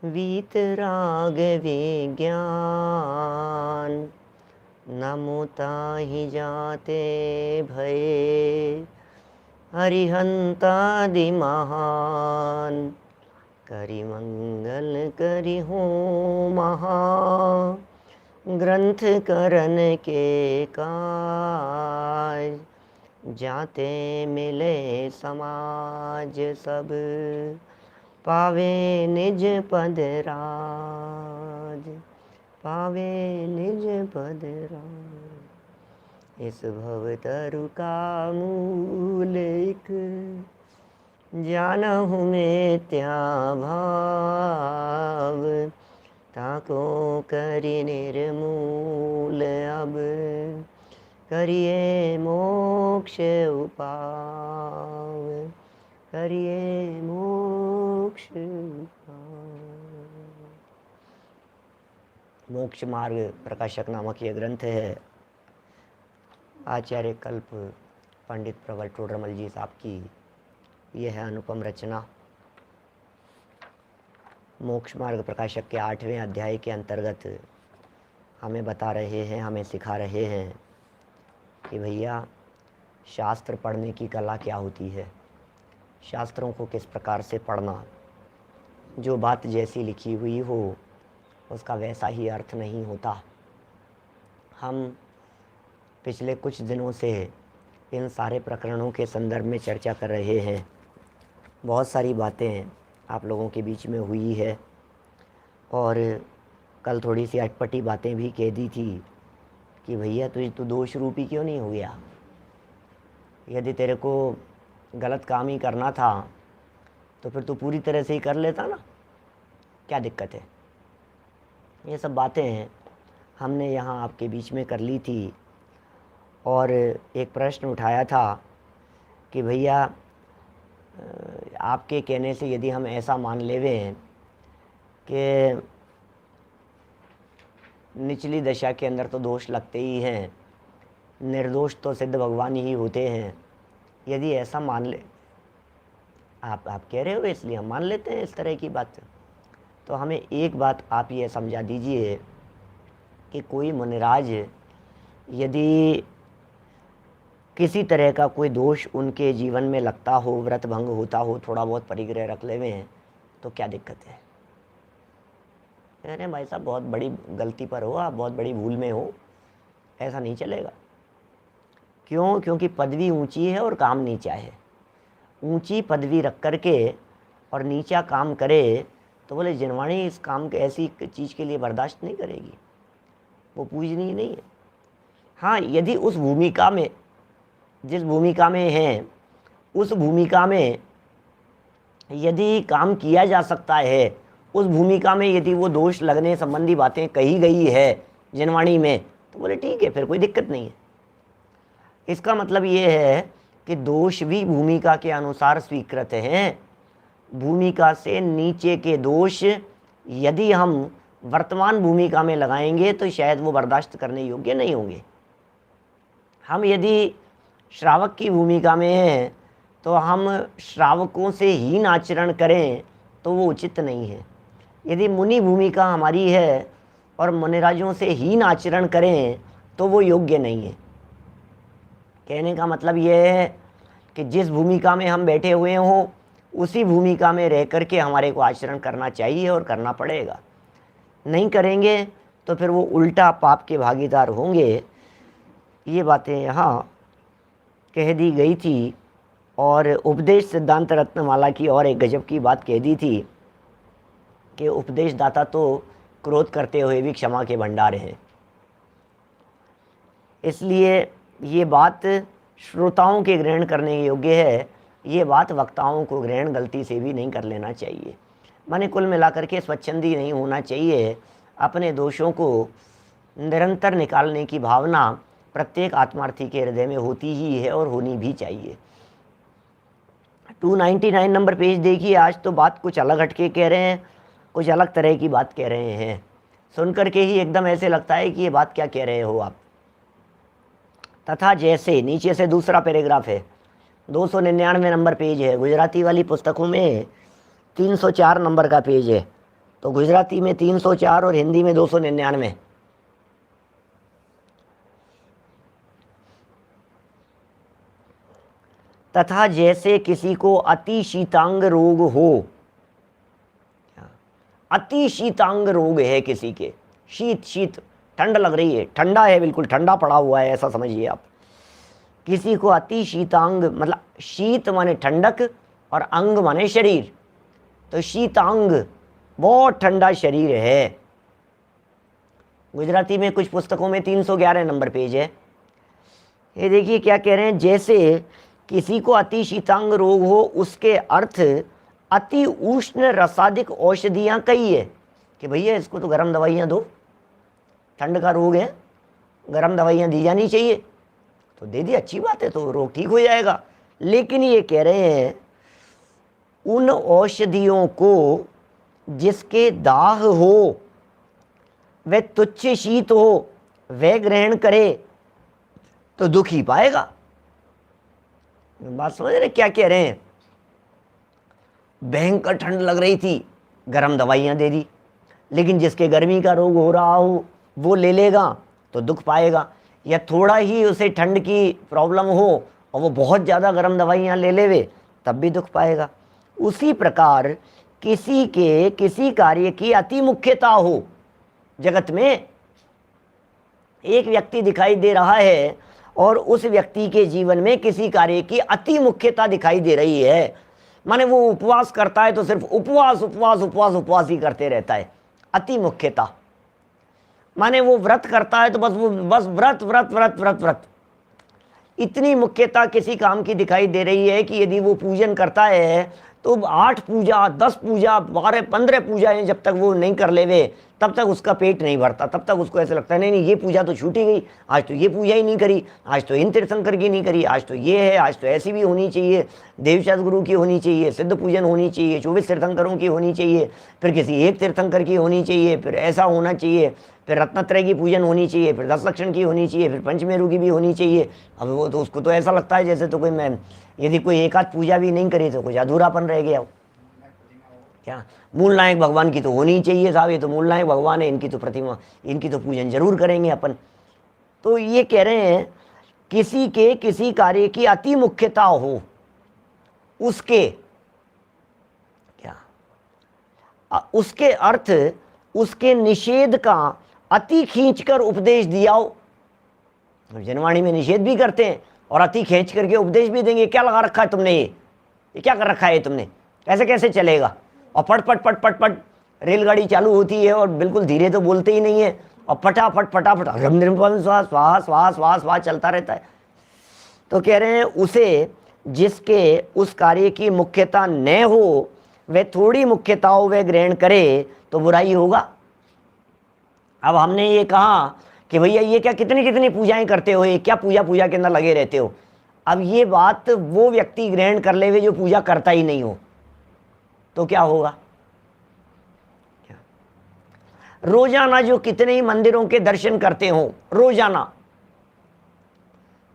वीतराग विज्ञान नमुता ही जाते भये हरिहंतादि महान करि मंगल करि हो महा ग्रंथ करन के काज जाते मिले समाज सब पावे निज पद राज पावे निज पद राज। इस भव तरु का मूल एक जानहु में त्या भाव ताको करि निर्मूल अब करिए मोक्ष उपाव करिए मोक्ष उपाव। मोक्ष मार्ग प्रकाशक नामक यह ग्रंथ है आचार्य कल्प पंडित प्रवर टोडरमल जी साहब की। यह है अनुपम रचना। मोक्ष मार्ग प्रकाशक के 8वें अध्याय के अंतर्गत हमें बता रहे हैं, हमें सिखा रहे हैं कि भैया शास्त्र पढ़ने की कला क्या होती है, शास्त्रों को किस प्रकार से पढ़ना। जो बात जैसी लिखी हुई हो उसका वैसा ही अर्थ नहीं होता। हम पिछले कुछ दिनों से इन सारे प्रकरणों के संदर्भ में चर्चा कर रहे हैं। बहुत सारी बातें आप लोगों के बीच में हुई है और कल थोड़ी सी अटपटी बातें भी कह दी थी कि भैया तुझे तो दोष रूपी क्यों नहीं हो गया। यदि तेरे को गलत काम ही करना था तो फिर तू पूरी तरह से ही कर लेता ना, क्या दिक्कत है। ये सब बातें हमने यहाँ आपके बीच में कर ली थी और एक प्रश्न उठाया था कि भैया आपके कहने से यदि हम ऐसा मान लेवें कि निचली दशा के अंदर तो दोष लगते ही हैं, निर्दोष तो सिद्ध भगवान ही होते हैं, यदि ऐसा मान ले आप कह रहे हो इसलिए हम मान लेते हैं इस तरह की बात। तो हमें एक बात आप ये समझा दीजिए कि कोई मुनिराज यदि किसी तरह का कोई दोष उनके जीवन में लगता हो, व्रत भंग होता हो, थोड़ा बहुत परिग्रह रख लेवे हैं तो क्या दिक्कत है। अरे भाई साहब बहुत बड़ी गलती पर हो आप, बहुत बड़ी भूल में हो, ऐसा नहीं चलेगा। क्यों? क्योंकि पदवी ऊंची है और काम नीचा है। ऊंची पदवी रख करके और नीचा काम करे तो बोले जिनवाणी इस काम के ऐसी चीज़ के लिए बर्दाश्त नहीं करेगी, वो पूजनीय नहीं है। हाँ, यदि उस भूमिका में, जिस भूमिका में हैं, उस भूमिका में यदि काम किया जा सकता है, उस भूमिका में यदि वो दोष लगने संबंधी बातें कही गई है जिनवाणी में, तो बोले ठीक है, फिर कोई दिक्कत नहीं है। इसका मतलब ये है कि दोष भी भूमिका के अनुसार स्वीकृत हैं। भूमिका से नीचे के दोष यदि हम वर्तमान भूमिका में लगाएंगे तो शायद वो बर्दाश्त करने योग्य नहीं होंगे। हम यदि श्रावक की भूमिका में हैं तो हम श्रावकों से हीन आचरण करें तो वो उचित नहीं है। यदि मुनि भूमिका हमारी है और मुनिराजों से हीन आचरण करें तो वो योग्य नहीं है। कहने का मतलब ये है कि जिस भूमिका में हम बैठे हुए हों उसी भूमिका में रह करके हमारे को आचरण करना चाहिए और करना पड़ेगा। नहीं करेंगे तो फिर वो उल्टा पाप के भागीदार होंगे। ये बातें यहाँ कह दी गई थी और उपदेश सिद्धांत रत्नमाला की और एक गजब की बात कह दी थी कि उपदेशदाता तो क्रोध करते हुए भी क्षमा के भंडार हैं। इसलिए ये बात श्रोताओं के ग्रहण करने योग्य है, ये बात वक्ताओं को ग्रहण गलती से भी नहीं कर लेना चाहिए। माने कुल मिलाकर के स्वच्छंदी नहीं होना चाहिए। अपने दोषों को निरंतर निकालने की भावना प्रत्येक आत्मार्थी के हृदय में होती ही है और होनी भी चाहिए। 299 नंबर पेज देखिए। आज तो बात कुछ अलग हटके कह रहे हैं, कुछ अलग तरह की बात कह रहे हैं। सुनकर के ही एकदम ऐसे लगता है कि ये बात क्या कह रहे हो आप। तथा जैसे नीचे से दूसरा पैराग्राफ है, 299 नंबर पेज है। गुजराती वाली पुस्तकों में 304 नंबर का पेज है। तो गुजराती में 304 और हिंदी में 299। तथा जैसे किसी को अति शीतांग रोग हो, अति शीतांग रोग है किसी के, शीत शीत ठंड लग रही है, ठंडा है, बिल्कुल ठंडा पड़ा हुआ है ऐसा समझिए आप। किसी को अति शीतांग मतलब शीत माने ठंडक और अंग माने शरीर, तो शीतांग बहुत ठंडा शरीर है। गुजराती में कुछ पुस्तकों में 311 नंबर पेज है। ये देखिए क्या कह रहे हैं, जैसे किसी को अति शीतांग रोग हो, उसके अर्थ अति उष्ण रसादिक औषधियां कही है कि भैया इसको तो गर्म दवाइयां दो, ठंड का रोग है, गर्म दवाइयां दी जानी चाहिए, तो दे दी, अच्छी बात है, तो रोग ठीक हो जाएगा। लेकिन ये कह रहे हैं उन औषधियों को जिसके दाह हो, वह तुच्छ शीत हो, वह ग्रहण करे तो दुख ही पाएगा। बात समझ रहे क्या कह रहे हैं? भयंकर ठंड लग रही थी, गर्म दवाइयां दे दी, लेकिन जिसके गर्मी का रोग हो रहा हो वो ले लेगा तो दुख पाएगा, या थोड़ा ही उसे ठंड की प्रॉब्लम हो और वो बहुत ज़्यादा गर्म दवाइयां ले लेवे तब भी दुख पाएगा। उसी प्रकार किसी के किसी कार्य की अति मुख्यता हो, जगत में एक व्यक्ति दिखाई दे रहा है और उस व्यक्ति के जीवन में किसी कार्य की अति मुख्यता दिखाई दे रही है, माने वो उपवास करता है तो सिर्फ उपवास उपवास उपवास उपवास ही करते रहता है, अति मुख्यता। माने वो व्रत करता है तो बस व्रत व्रत व्रत व्रत व्रत, इतनी मुख्यता किसी काम की दिखाई दे रही है कि यदि वो पूजन करता है तो 8 पूजा 10 पूजा 12 15 पूजाएं जब तक वो नहीं कर लेवे तब तक उसका पेट नहीं भरता, तब तक उसको ऐसा लगता है नहीं ये पूजा तो छूटी गई, आज तो ये पूजा ही नहीं करी, आज तो इन तीर्थंकर की नहीं करी, आज तो ये है, आज तो ऐसी भी होनी चाहिए, देवशास्त्र गुरु की होनी चाहिए, सिद्ध पूजन होनी चाहिए, 24 तीर्थंकरों की होनी चाहिए, फिर किसी एक तीर्थंकर की होनी चाहिए, फिर ऐसा होना चाहिए, फिर रत्नत्रय की पूजन होनी चाहिए, फिर 10 लक्षण की होनी चाहिए, फिर पंचमेरु की भी होनी चाहिए। अब वो तो उसको तो ऐसा लगता है जैसे तो कोई मैं यदि कोई एक आध पूजा भी नहीं करी तो कुछ अधूरापन रह गया। क्या मूल नायक भगवान की तो होनी चाहिए साहब, ये तो मूल नायक भगवान है, इनकी तो प्रतिमा, इनकी तो पूजन जरूर करेंगे अपन। तो ये कह रहे हैं किसी के किसी कार्य की अति मुख्यता हो, उसके क्या उसके अर्थ उसके निषेध का अति खींचकर उपदेश दिया हो। जनवाणी में निषेध भी करते हैं और अति खींच करके उपदेश भी देंगे, क्या लगा रखा है तुमने, ये क्या कर रखा है तुमने, ऐसे कैसे चलेगा। और पट पट पट पट पट रेलगाड़ी चालू होती है और बिल्कुल धीरे तो बोलते ही नहीं है, और फटाफट फटाफट श्वास श्वास श्वास श्वास श्वास चलता रहता है। तो कह रहे हैं उसे जिसके उस कार्य की मुख्यता न हो, वह थोड़ी मुख्यता हो वह ग्रहण करे तो बुराई होगा। अब हमने ये कहा कि भैया ये क्या कितनी कितनी पूजाएं करते हो, ये क्या पूजा पूजा के अंदर लगे रहते हो। अब ये बात वो व्यक्ति ग्रहण कर ले जो पूजा करता ही नहीं हो, तो क्या होगा। क्या रोजाना जो कितने ही मंदिरों के दर्शन करते हो, रोजाना,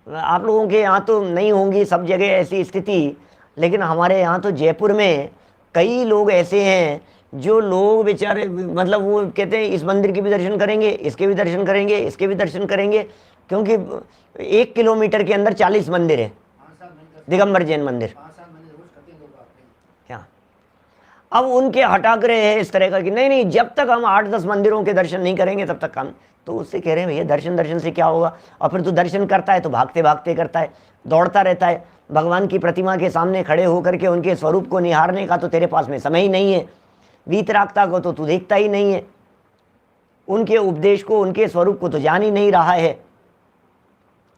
आप लोगों के यहाँ तो नहीं होंगी सब जगह ऐसी स्थिति, लेकिन हमारे यहाँ तो जयपुर में कई लोग ऐसे हैं जो लोग बेचारे मतलब वो कहते हैं इस मंदिर के भी दर्शन करेंगे, इसके भी दर्शन करेंगे, इसके भी दर्शन करेंगे, क्योंकि 1 किलोमीटर के अंदर 40 मंदिर है, दिगंबर जैन मंदिर। क्या अब उनके हटा कर रहे हैं इस तरह का कि नहीं नहीं जब तक हम 8-10 मंदिरों के दर्शन नहीं करेंगे तब तक काम। तो उससे कह रहे हैं भैया दर्शन दर्शन से क्या होगा, और फिर तू दर्शन करता है तो भागते भागते करता है, दौड़ता रहता है, भगवान की प्रतिमा के सामने खड़े होकर के उनके स्वरूप को निहारने का तो तेरे पास में समय ही नहीं है, वीतरागता को तो तू देखता ही नहीं है, उनके उपदेश को उनके स्वरूप को तो जान ही नहीं रहा है।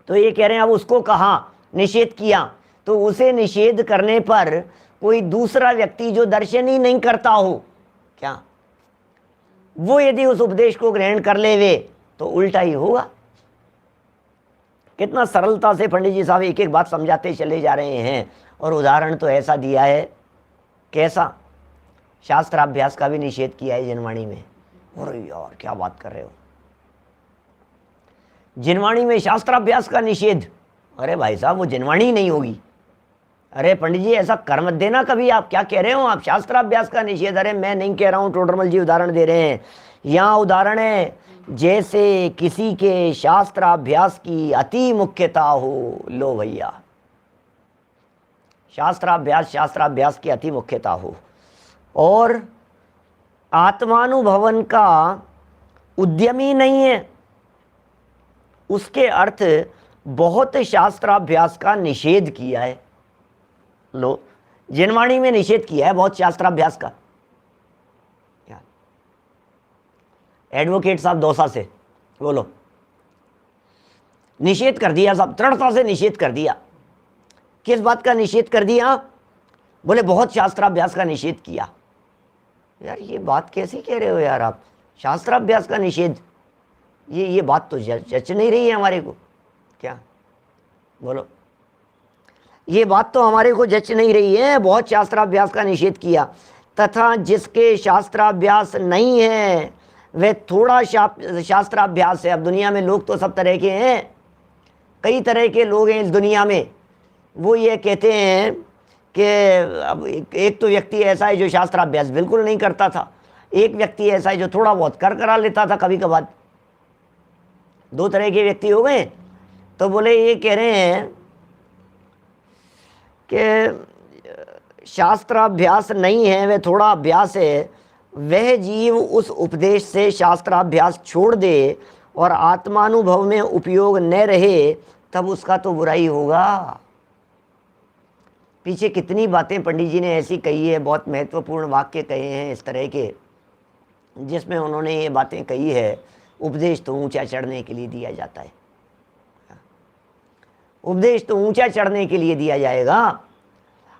तो ये कह रहे हैं अब उसको कहा निषेध किया, तो उसे निषेध करने पर कोई दूसरा व्यक्ति जो दर्शन ही नहीं करता हो, क्या वो यदि उस उपदेश को ग्रहण कर ले वे तो उल्टा ही होगा। कितना सरलता से पंडित जी साहब एक एक बात समझाते चले जा रहे हैं, और उदाहरण तो ऐसा दिया है, कैसा शास्त्राभ्यास का भी निषेध किया है जिनवाणी में। और यार क्या बात कर रहे हो, जिनवाणी में शास्त्राभ्यास का निषेध, अरे भाई साहब वो जिनवाणी नहीं होगी, अरे पंडित जी ऐसा कर मत देना कभी, आप क्या कह रहे हो, आप शास्त्राभ्यास का निषेध। अरे मैं नहीं कह रहा हूँ, टोडरमल जी उदाहरण दे रहे हैं। यहाँ उदाहरण है, जैसे किसी के शास्त्राभ्यास की अति मुख्यता हो। लो भैया, शास्त्राभ्यास की अति मुख्यता हो और आत्मानुभवन का उद्यम ही नहीं है, उसके अर्थ बहुत शास्त्राभ्यास का निषेध किया है। लो, जिनवाणी में निषेध किया है बहुत शास्त्राभ्यास का। एडवोकेट साहब दौसा से बोलो, निषेध कर दिया साहब, दृढ़ता से निषेध कर दिया। किस बात का निषेध कर दिया? बोले बहुत शास्त्राभ्यास का निषेध किया। यार ये बात कैसी कह रहे हो यार आप, शास्त्राभ्यास का निषेध, ये बात तो जच नहीं रही है हमारे को। क्या बोलो, ये बात तो हमारे को जच नहीं रही है। बहुत शास्त्राभ्यास का निषेध किया, तथा जिसके शास्त्राभ्यास नहीं है वह थोड़ा शास्त्राभ्यास है। अब दुनिया में लोग तो सब तरह के हैं, कई तरह के लोग हैं इस दुनिया में। वो ये कहते हैं कि अब एक तो व्यक्ति ऐसा है जो शास्त्राभ्यास बिल्कुल नहीं करता था, एक व्यक्ति ऐसा है जो थोड़ा बहुत करा लेता था कभी कभार। दो तरह के व्यक्ति हो गए। तो बोले ये कह रहे हैं कि शास्त्राभ्यास नहीं है, वह थोड़ा अभ्यास है, वह जीव उस उपदेश से शास्त्राभ्यास छोड़ दे और आत्मानुभव में उपयोग न रहे, तब उसका तो बुराई होगा। पीछे कितनी बातें पंडित जी ने ऐसी कही है, बहुत महत्वपूर्ण वाक्य कहे हैं इस तरह के, जिसमें उन्होंने ये बातें कही है, उपदेश तो ऊंचा चढ़ने के लिए दिया जाता है। उपदेश तो ऊंचा चढ़ने के लिए दिया जाएगा।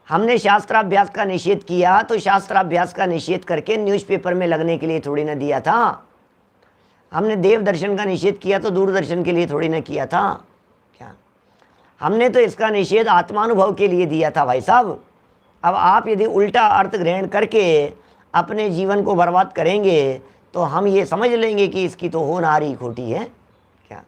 हमने शास्त्राभ्यास का निषेध किया तो शास्त्राभ्यास का निषेध करके न्यूज़पेपर में लगने के लिए थोड़ी ना दिया था। हमने देव दर्शन का निषेध किया तो दूरदर्शन के लिए थोड़ी ना किया था। क्या, हमने तो इसका निषेध आत्मानुभव के लिए दिया था भाई साहब। अब आप यदि उल्टा अर्थ ग्रहण करके अपने जीवन को बर्बाद करेंगे तो हम ये समझ लेंगे कि इसकी तो होनहारी खोटी है। क्या,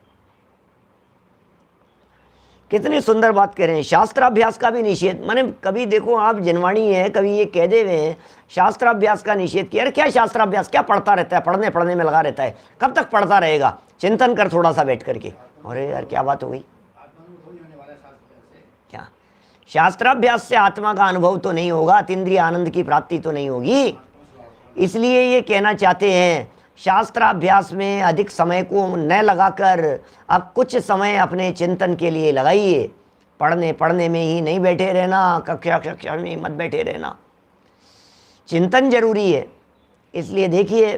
कितनी सुंदर बात कह रहे हैं, शास्त्राभ्यास का भी निषेध। माने कभी देखो आप जनवाणी है, कभी ये कह दे हुए शास्त्राभ्यास का निषेध किया। अरे क्या शास्त्राभ्यास, क्या पढ़ता रहता है, पढ़ने में लगा रहता है, कब तक पढ़ता रहेगा, चिंतन कर थोड़ा सा बैठ करके। अरे यार क्या बात हो गई, क्या शास्त्राभ्यास से आत्मा का अनुभव तो नहीं होगा, अतीन्द्रिय आनंद की प्राप्ति तो नहीं होगी। इसलिए ये कहना चाहते हैं शास्त्राभ्यास में अधिक समय को न लगाकर अब कुछ समय अपने चिंतन के लिए लगाइए। पढ़ने में ही नहीं बैठे रहना, कक्षा में मत बैठे रहना, चिंतन जरूरी है। इसलिए देखिए,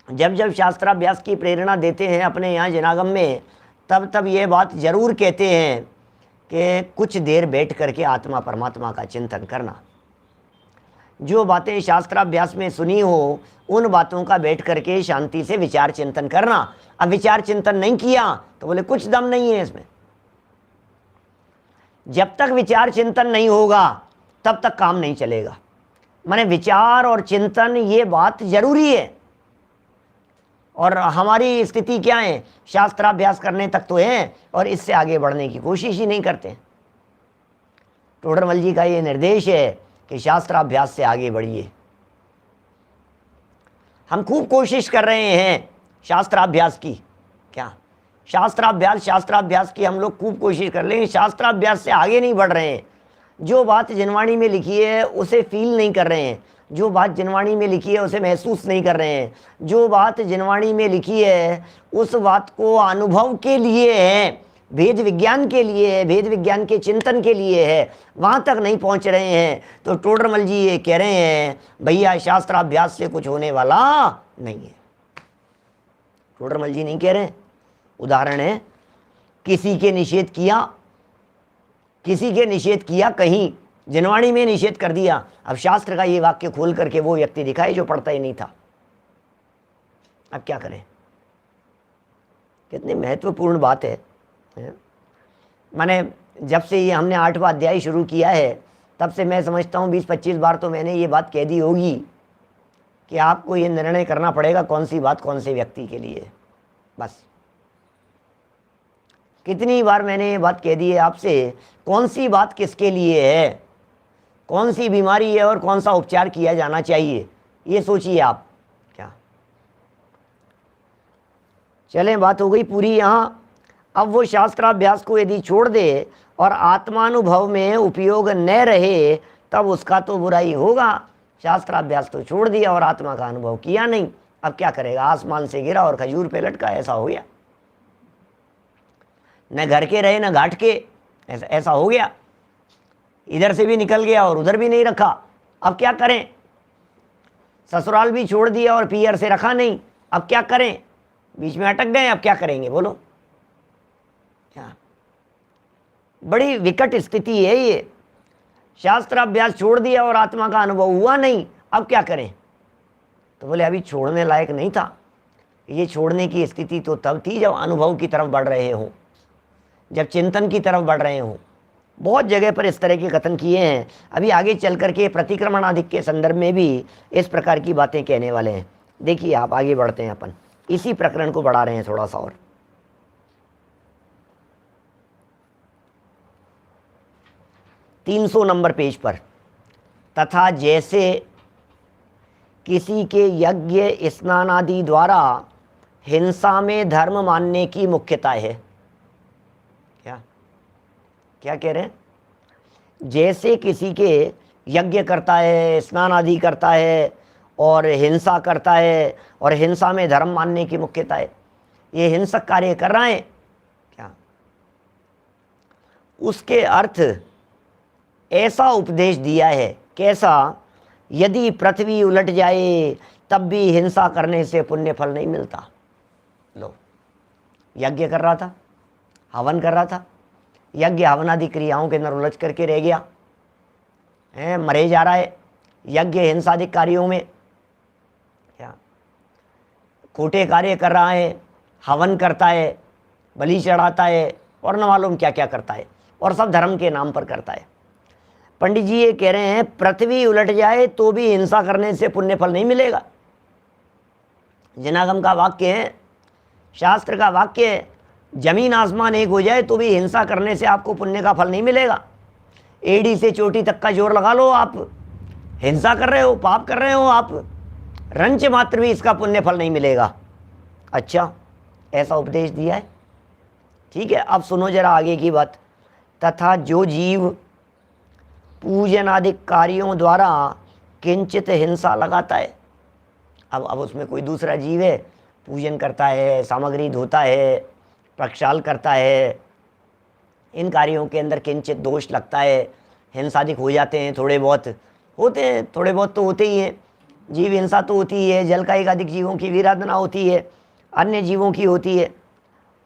जब शास्त्राभ्यास की प्रेरणा देते हैं अपने यहाँ जनागम में, तब ये बात जरूर कहते हैं कि कुछ देर बैठ करके आत्मा परमात्मा का चिंतन करना। जो बातें शास्त्राभ्यास में सुनी हो उन बातों का बैठ करके शांति से विचार चिंतन करना। अब विचार चिंतन नहीं किया तो बोले कुछ दम नहीं है इसमें। जब तक विचार चिंतन नहीं होगा तब तक काम नहीं चलेगा। माने विचार और चिंतन ये बात जरूरी है। और हमारी स्थिति क्या है, शास्त्राभ्यास करने तक तो है और इससे आगे बढ़ने की कोशिश ही नहीं करते। टोडरमल जी का ये निर्देश है कि शास्त्राभ्यास से आगे बढ़िए। हम खूब कोशिश कर रहे हैं शास्त्राभ्यास की। क्या शास्त्राभ्यास की हम लोग खूब कोशिश कर रहे हैं, शास्त्राभ्यास से आगे नहीं बढ़ रहे हैं। जो बात जिनवाणी में लिखी है उसे फील नहीं कर रहे हैं, जो बात जिनवाणी में लिखी है उसे महसूस नहीं कर रहे हैं, जो बात जिनवाणी में लिखी है उस बात को अनुभव के लिए है, भेद विज्ञान के लिए है, भेद विज्ञान के चिंतन के लिए है, वहाँ तक नहीं पहुँच रहे हैं। तो टोडरमल जी ये कह रहे हैं भैया शास्त्राभ्यास से कुछ होने वाला नहीं है। टोडरमल जी नहीं कह रहे, उदाहरण है, किसी के निषेध किया, कहीं जिनवाणी में निषेध कर दिया। अब शास्त्र का ये वाक्य खोल करके वो व्यक्ति दिखाए जो पढ़ता ही नहीं था। अब क्या करें, कितनी महत्वपूर्ण बात है। माने जब से ये हमने 8वां अध्याय शुरू किया है तब से मैं समझता हूँ 20-25 बार तो मैंने ये बात कह दी होगी कि आपको ये निर्णय करना पड़ेगा कौन सी बात कौन से व्यक्ति के लिए। बस कितनी बार मैंने ये बात कह दी है आपसे, कौन सी बात किसके लिए है, कौन सी बीमारी है और कौन सा उपचार किया जाना चाहिए, ये सोचिए आप। क्या चलें, बात हो गई पूरी यहाँ। अब वो शास्त्राभ्यास को यदि छोड़ दे और आत्मानुभव में उपयोग न रहे तब उसका तो बुरा ही होगा। शास्त्राभ्यास तो छोड़ दिया और आत्मा का अनुभव किया नहीं, अब क्या करेगा? आसमान से गिरा और खजूर पे लटका, ऐसा हो गया। न घर के रहे न घाट के, ऐसा हो गया। इधर से भी निकल गया और उधर भी नहीं रखा, अब क्या करें? ससुराल भी छोड़ दिया और पियर से रखा नहीं, अब क्या करें? बीच में अटक गए, अब क्या करेंगे बोलो? क्या बड़ी विकट स्थिति है ये। शास्त्राभ्यास छोड़ दिया और आत्मा का अनुभव हुआ नहीं, अब क्या करें? तो बोले अभी छोड़ने लायक नहीं था। ये छोड़ने की स्थिति तो तब थी जब अनुभव की तरफ बढ़ रहे हो, जब चिंतन की तरफ बढ़ रहे हो। बहुत जगह पर इस तरह के कथन किए हैं। अभी आगे चल करके प्रतिक्रमणाधिक के संदर्भ में भी इस प्रकार की बातें कहने वाले हैं। देखिए आप, आगे बढ़ते हैं, अपन इसी प्रकरण को बढ़ा रहे हैं थोड़ा सा और। 300 नंबर पेज पर, तथा जैसे किसी के यज्ञ स्नान आदि द्वारा हिंसा में धर्म मानने की मुख्यता है। क्या क्या कह रहे हैं? जैसे किसी के यज्ञ करता है, स्नान आदि करता है और हिंसा करता है, और हिंसा में धर्म मानने की मुख्यता है, ये हिंसक कार्य कर रहा है क्या? उसके अर्थ ऐसा उपदेश दिया है। कैसा? यदि पृथ्वी उलट जाए तब भी हिंसा करने से पुण्य फल नहीं मिलता। लो, यज्ञ कर रहा था, हवन कर रहा था, यज्ञ हवन आदि क्रियाओं के अंदर उलझ करके रह गया है, मरे जा रहा है यज्ञ हिंसादिक कार्यों में। क्या खोटे कार्य कर रहा है, हवन करता है, बलि चढ़ाता है और न मालूम क्या क्या करता है, और सब धर्म के नाम पर करता है। पंडित जी ये कह रहे हैं पृथ्वी उलट जाए तो भी हिंसा करने से पुण्य फल नहीं मिलेगा। जिनागम का वाक्य है, शास्त्र का वाक्य है, जमीन आसमान एक हो जाए तो भी हिंसा करने से आपको पुण्य का फल नहीं मिलेगा। एड़ी से चोटी तक का जोर लगा लो, आप हिंसा कर रहे हो, पाप कर रहे हो आप, रंच मात्र भी इसका पुण्य फल नहीं मिलेगा। अच्छा, ऐसा उपदेश दिया है, ठीक है। अब सुनो जरा आगे की बात। तथा जो जीव पूजन आदि कार्यों द्वारा किंचित हिंसा लगाता है, अब उसमें कोई दूसरा जीव है, पूजन करता है, सामग्री धोता है, प्रक्षाल करता है, इन कार्यों के अंदर किंचित दोष लगता है, हिंसादिक हो जाते हैं, थोड़े बहुत होते हैं, थोड़े बहुत तो होते ही हैं। जीव हिंसा तो होती ही है, जल का एकाधिक जीवों की विराधना होती है, अन्य जीवों की होती है,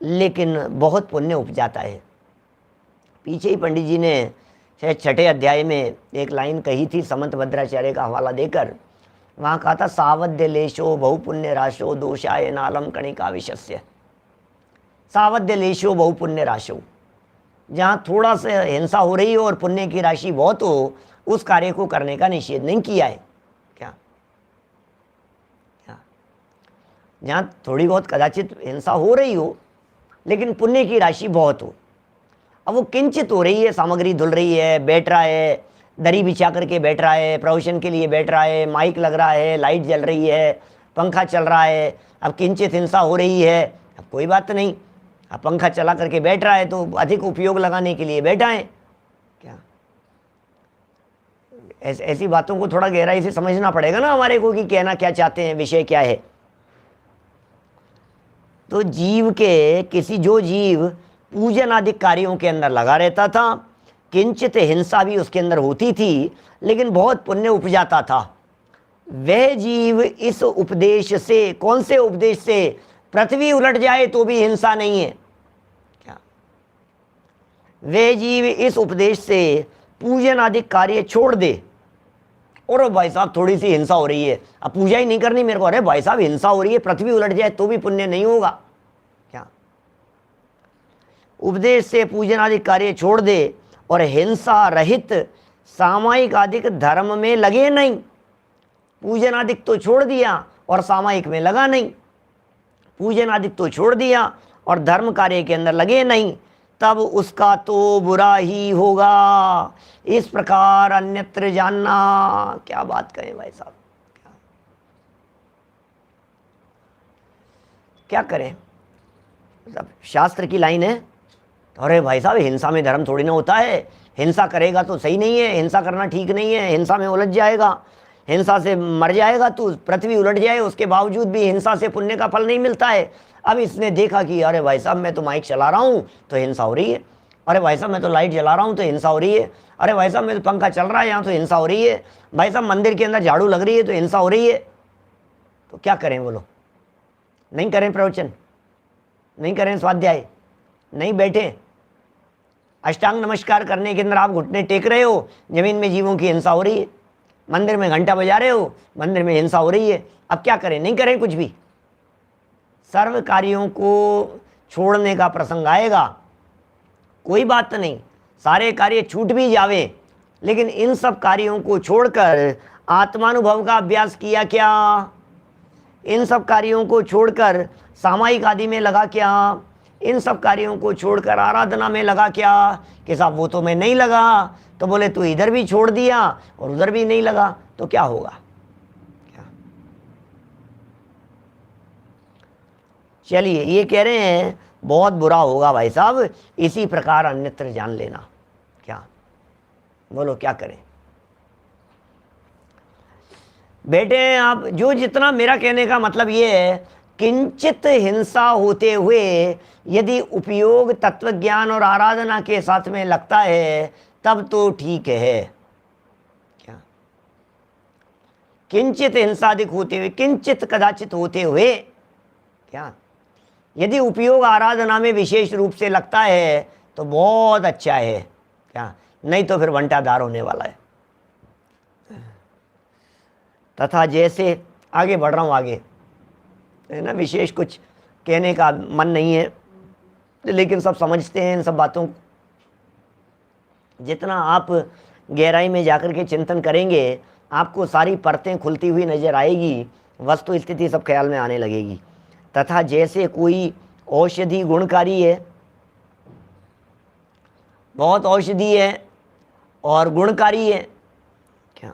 लेकिन बहुत पुण्य उपजाता है। पीछे ही पंडित जी ने शायद 6ठे अध्याय में एक लाइन कही थी, समंत भद्राचार्य का हवाला देकर। वहाँ कहा था सावध्य लेशो बहुपुण्य राशो दोषाय नालम कणिका विशस्य। सावध्य लेशो बहुपुण्य राशो, जहाँ थोड़ा सा हिंसा हो रही हो और पुण्य की राशि बहुत हो, उस कार्य को करने का निषेध नहीं किया है। क्या जहाँ थोड़ी बहुत कदाचित हिंसा हो रही हो लेकिन पुण्य की राशि बहुत हो, अब वो किंचित हो रही है, सामग्री धुल रही है, बैठ रहा है, दरी बिछा करके बैठ रहा है, प्रवचन के लिए बैठ रहा है, माइक लग रहा है, लाइट जल रही है, पंखा चल रहा है, अब किंचित हिंसा हो रही है, अब कोई बात नहीं, अब पंखा चला करके बैठ रहा है तो अधिक उपयोग लगाने के लिए बैठा है। क्या ऐसी बातों को थोड़ा गहराई से समझना पड़ेगा ना हमारे को, कि कहना क्या चाहते हैं, विषय क्या है। तो जीव के किसी, जो जीव पूजन आदि कार्यों के अंदर लगा रहता था, किंचित हिंसा भी उसके अंदर होती थी लेकिन बहुत पुण्य उपजाता था, वह जीव इस उपदेश से, कौन से उपदेश से? पृथ्वी उलट जाए तो भी हिंसा नहीं है। क्या वह जीव इस उपदेश से पूजन आदि कार्य छोड़ दे, और भाई साहब थोड़ी सी हिंसा हो रही है, अब पूजा ही नहीं करनी मेरे को, अरे भाई साहब हिंसा हो रही है, पृथ्वी उलट जाए तो भी पुण्य नहीं होगा। क्या उपदेश से पूजन आदि कार्य छोड़ दे और हिंसा रहित सामायिक आदि धर्म में लगे नहीं। पूजन आदि तो छोड़ दिया और सामायिक में लगा नहीं, पूजन आदि तो छोड़ दिया और धर्म कार्य के अंदर लगे नहीं, तब उसका तो बुरा ही होगा। इस प्रकार अन्यत्र जानना। क्या बात कहें भाई साहब, क्या करें। मतलब शास्त्र की लाइन है, अरे भाई साहब हिंसा में धर्म थोड़ी ना होता है, हिंसा करेगा तो सही नहीं है, हिंसा करना ठीक नहीं है, हिंसा में उलझ जाएगा, हिंसा से मर जाएगा तू, पृथ्वी उलट जाए, उसके बावजूद भी हिंसा से पुण्य का फल नहीं मिलता है। अब इसने देखा कि अरे भाई साहब मैं तो माइक चला रहा हूँ तो हिंसा हो रही है, अरे भाई साहब मैं तो लाइट जला रहा हूँ तो हिंसा हो रही है, अरे भाई साहब मैं तो पंखा चल रहा है यहाँ तो हिंसा हो रही है, भाई साहब मंदिर के अंदर झाड़ू लग रही है तो हिंसा हो रही है। तो क्या करें बोलो, नहीं करें प्रवचन, नहीं करें स्वाध्याय, नहीं बैठे, अष्टांग नमस्कार करने के अंदर आप घुटने टेक रहे हो, जमीन में जीवों की हिंसा हो रही है, मंदिर में घंटा बजा रहे हो, मंदिर में हिंसा हो रही है। अब क्या करें, नहीं करें कुछ भी। सर्व कार्यों को छोड़ने का प्रसंग आएगा, कोई बात नहीं, सारे कार्य छूट भी जावे, लेकिन इन सब कार्यों को छोड़कर आत्मानुभव का अभ्यास किया क्या, इन सब कार्यों को छोड़कर सामायिक आदि में लगा क्या, इन सब कार्यों को छोड़कर आराधना में लगा क्या, कि साहब वो तो मैं नहीं लगा, तो बोले तू इधर भी छोड़ दिया और उधर भी नहीं लगा तो क्या होगा। क्या चलिए ये कह रहे हैं बहुत बुरा होगा भाई साहब, इसी प्रकार अन्यत्र जान लेना। क्या बोलो क्या करें बेटे आप, जो जितना, मेरा कहने का मतलब ये है, किंचित हिंसा होते हुए यदि उपयोग तत्व ज्ञान और आराधना के साथ में लगता है तब तो ठीक है। क्या किंचित हिंसादिक होते हुए, किंचित कदाचित होते हुए, क्या यदि उपयोग आराधना में विशेष रूप से लगता है तो बहुत अच्छा है, क्या नहीं तो फिर घंटादार होने वाला है। तथा जैसे आगे बढ़ रहा हूँ, आगे है ना, विशेष कुछ कहने का मन नहीं है, लेकिन सब समझते हैं इन सब बातों को। जितना आप गहराई में जाकर के चिंतन करेंगे आपको सारी परतें खुलती हुई नजर आएगी, वस्तु स्थिति सब ख्याल में आने लगेगी। तथा जैसे कोई औषधि गुणकारी है, बहुत औषधि है और गुणकारी है, क्या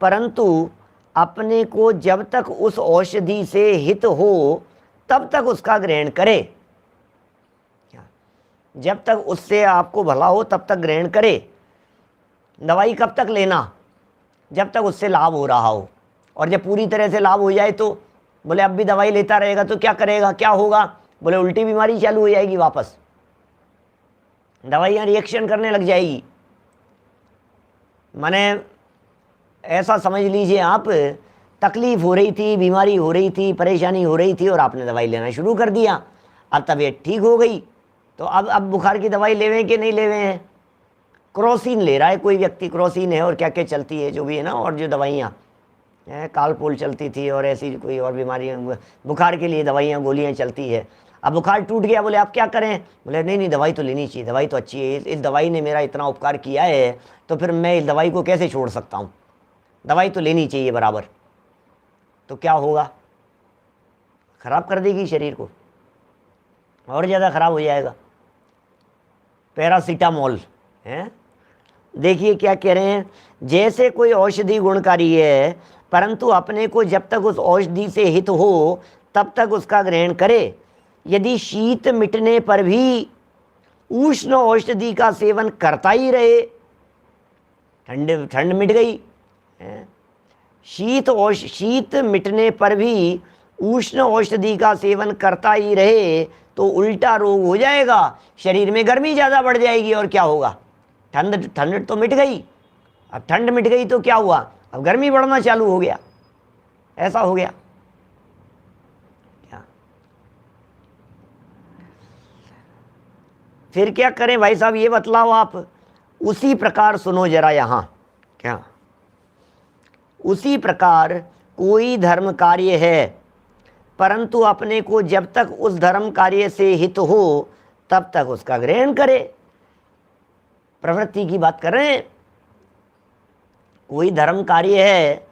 परंतु अपने को जब तक उस औषधि से हित हो तब तक उसका ग्रहण करे, जब तक उससे आपको भला हो तब तक ग्रहण करे। दवाई कब तक लेना, जब तक उससे लाभ हो रहा हो, और जब पूरी तरह से लाभ हो जाए तो बोले अब भी दवाई लेता रहेगा तो क्या करेगा, क्या होगा, बोले उल्टी बीमारी चालू हो जाएगी, वापस दवाइयाँ रिएक्शन करने लग जाएगी। माने ऐसा समझ लीजिए आप, तकलीफ हो रही थी, बीमारी हो रही थी, परेशानी हो रही थी और आपने दवाई लेना शुरू कर दिया, अब तबीयत ठीक हो गई तो अब बुखार की दवाई लेवें कि नहीं लेवें हैं। क्रोसिन ले रहा है कोई व्यक्ति, क्रोसिन है और क्या क्या चलती है जो भी है ना, और जो दवाइयाँ कालपोल चलती थी और ऐसी कोई और बीमारी, बुखार के लिए दवाइयाँ गोलियाँ चलती है। अब बुखार टूट गया, बोले आप क्या करें, बोले नहीं नहीं दवाई तो लेनी चाहिए, दवाई तो अच्छी है, इस दवाई ने मेरा इतना उपकार किया है तो फिर मैं इस दवाई को कैसे छोड़ सकता हूँ, दवाई तो लेनी चाहिए बराबर। तो क्या होगा, खराब कर देगी शरीर को, और ज़्यादा खराब हो जाएगा। पैरासीटामोल है, देखिए क्या कह रहे हैं, जैसे कोई औषधि गुणकारी है परंतु अपने को जब तक उस औषधि से हित हो तब तक उसका ग्रहण करे। यदि शीत मिटने पर भी उष्ण औषधि का सेवन करता ही रहे, ठंड मिट गई, शीत मिटने पर भी उष्ण औषधि का सेवन करता ही रहे तो उल्टा रोग हो जाएगा, शरीर में गर्मी ज़्यादा बढ़ जाएगी और क्या होगा, ठंड तो मिट गई, अब ठंड मिट गई तो क्या हुआ, अब गर्मी बढ़ना चालू हो गया, ऐसा हो गया। क्या फिर क्या करें भाई साहब, ये बतलाओ आप। उसी प्रकार सुनो जरा यहाँ, क्या उसी प्रकार कोई धर्म कार्य है परंतु अपने को जब तक उस धर्म कार्य से हित हो तब तक उसका ग्रहण करे। प्रवृत्ति की बात कर रहे हैं, कोई धर्म कार्य है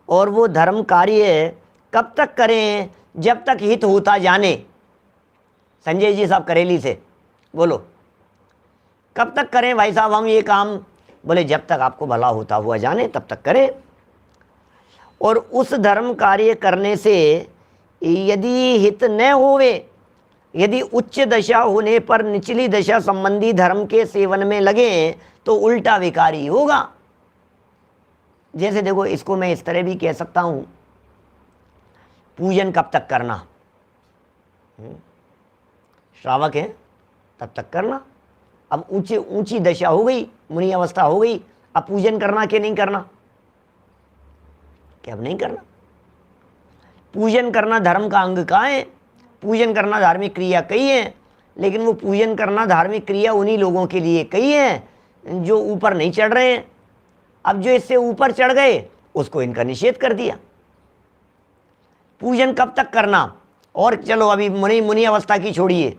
और वो धर्म कार्य कब तक करें, जब तक हित होता जाने। संजय जी साहब करेली से बोलो, कब तक करें भाई साहब हम ये काम? बोले जब तक आपको भला होता हुआ जाने तब तक करें। और उस धर्म कार्य करने से यदि हित न होवे, यदि उच्च दशा होने पर निचली दशा संबंधी धर्म के सेवन में लगे तो उल्टा विकारी होगा। जैसे देखो, इसको मैं इस तरह भी कह सकता हूं, पूजन कब तक करना? श्रावक है तब तक करना। अब ऊंची दशा हो गई, मुनि अवस्था हो गई, अब पूजन करना कि नहीं करना? क्या अब नहीं करना? पूजन करना धर्म का अंग कहाँ है? पूजन करना धार्मिक क्रिया कई है, लेकिन वो पूजन करना धार्मिक क्रिया उन्हीं लोगों के लिए कई है जो ऊपर नहीं चढ़ रहे हैं। अब जो इससे ऊपर चढ़ गए उसको इनका निषेध कर दिया। पूजन कब तक करना? और चलो अभी मुनि अवस्था की छोड़िए,